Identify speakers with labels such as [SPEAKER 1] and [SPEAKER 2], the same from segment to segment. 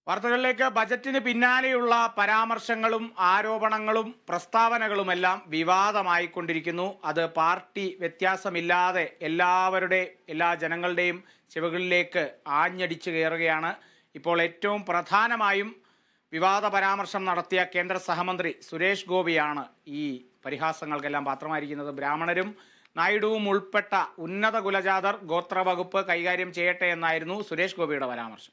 [SPEAKER 1] വാർത്തകളിലേക്ക്. ബജറ്റിന് പിന്നാലെയുള്ള പരാമർശങ്ങളും ആരോപണങ്ങളും പ്രസ്താവനകളുമെല്ലാം വിവാദമായിക്കൊണ്ടിരിക്കുന്നു. അത് പാർട്ടി വ്യത്യാസമില്ലാതെ എല്ലാ ജനങ്ങളുടെയും ചെവികളിലേക്ക് ആഞ്ഞടിച്ചു കയറുകയാണ്. ഇപ്പോൾ ഏറ്റവും പ്രധാനമായും വിവാദ പരാമർശം നടത്തിയ കേന്ദ്ര സഹമന്ത്രി സുരേഷ് ഗോപിയാണ് ഈ പരിഹാസങ്ങൾക്കെല്ലാം പാത്രമായിരിക്കുന്നത്. ബ്രാഹ്മണരും നായിഡുവും ഉൾപ്പെട്ട ഉന്നത കുലജാതർ ഗോത്രവകുപ്പ് കൈകാര്യം ചെയ്യട്ടെ എന്നായിരുന്നു സുരേഷ് ഗോപിയുടെ പരാമർശം.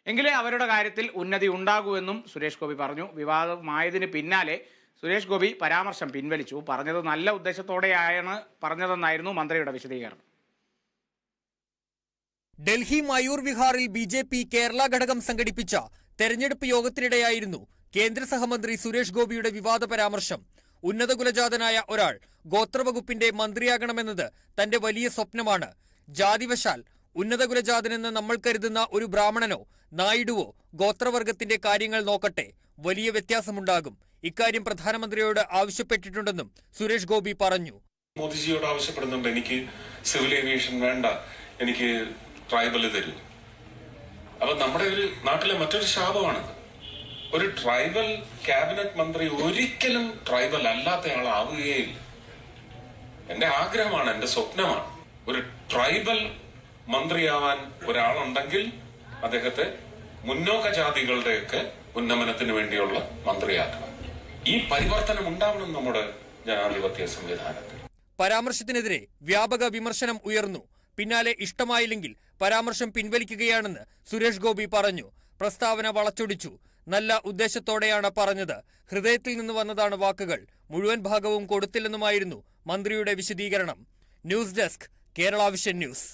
[SPEAKER 1] എങ്കിലേ അവരുടെ കാര്യത്തിൽ ഉന്നതി ഉണ്ടാകൂവെന്നും സുരേഷ് ഗോപി പറഞ്ഞു. വിവാദമായതിന് പിന്നാലെ സുരേഷ് ഗോപി പരാമർശം പിൻവലിച്ചു. പറഞ്ഞത് നല്ല ഉദ്ദേശത്തോടെയാണ് പറഞ്ഞതെന്നായിരുന്നു മന്ത്രിയുടെ വിശദീകരണം.
[SPEAKER 2] ഡൽഹി മയൂർ വിഹാറിൽ BJP കേരള ഘടകം സംഘടിപ്പിച്ച തെരഞ്ഞെടുപ്പ് യോഗത്തിനിടെയായിരുന്നു കേന്ദ്ര സഹമന്ത്രി സുരേഷ് ഗോപിയുടെ വിവാദ പരാമർശം. ഉന്നത കുലജാതനായ ഒരാൾ ഗോത്രവകുപ്പിന്റെ മന്ത്രിയാകണമെന്നത് തന്റെ വലിയ സ്വപ്നമാണ്. ജാതിവശാൽ ഉന്നത കുലജാതനെന്ന് നമ്മൾ കരുതുന്ന ഒരു ബ്രാഹ്മണനോ നായിഡുവോ ഗോത്രവർഗത്തിന്റെ കാര്യങ്ങൾ നോക്കട്ടെ, വലിയ വ്യത്യാസമുണ്ടാകും. ഇക്കാര്യം പ്രധാനമന്ത്രിയോട് ആവശ്യപ്പെട്ടിട്ടുണ്ടെന്നും സുരേഷ് ഗോപി പറഞ്ഞു.
[SPEAKER 3] മോദിജിയോട് ആവശ്യപ്പെടുന്നുണ്ട്, എനിക്ക് സിവിൽ ഏവിയേഷൻ വേണ്ട, എനിക്ക് ട്രൈബൽ തരൂ. അപ്പൊ നമ്മുടെ ഒരു നാട്ടിലെ മറ്റൊരു ശാപമാണിത്. ഒരു ട്രൈബൽ ക്യാബിനറ്റ് മന്ത്രി ഒരിക്കലും ട്രൈബൽ അല്ലാത്തയാളാവുകയില്ല. എന്റെ ആഗ്രഹമാണ്, എന്റെ സ്വപ്നമാണ്, ഒരു ട്രൈബൽ മന്ത്രിയാവാൻ ഒരാളുണ്ടെങ്കിൽ അദ്ദേഹത്തെ മുന്നോക്ക ജാതികളുടെയൊക്കെ ഉന്നമനത്തിന് വേണ്ടിയുള്ള മന്ത്രിയാക്കണം. ഈ പരിവർത്തനം ഉണ്ടാവണം നമ്മുടെ ജനാധിപത്യ സംവിധാനത്തിൽ.
[SPEAKER 2] പരാമർശത്തിനെതിരെ വ്യാപക വിമർശനം ഉയർന്നു. പിന്നാലെ ഇഷ്ടമായില്ലെങ്കിൽ പരാമർശം പിൻവലിക്കുകയാണെന്ന് സുരേഷ് ഗോപി പറഞ്ഞു. പ്രസ്താവന വളച്ചൊടിച്ചു. നല്ല ഉദ്ദേശത്തോടെയാണ് പറഞ്ഞത്, ഹൃദയത്തിൽ നിന്ന് വന്നതാണ് വാക്കുകൾ, മുഴുവൻ ഭാഗവും കൊടുത്തില്ലെന്നുമായിരുന്നു മന്ത്രിയുടെ വിശദീകരണം. News desk, Kerala vision news.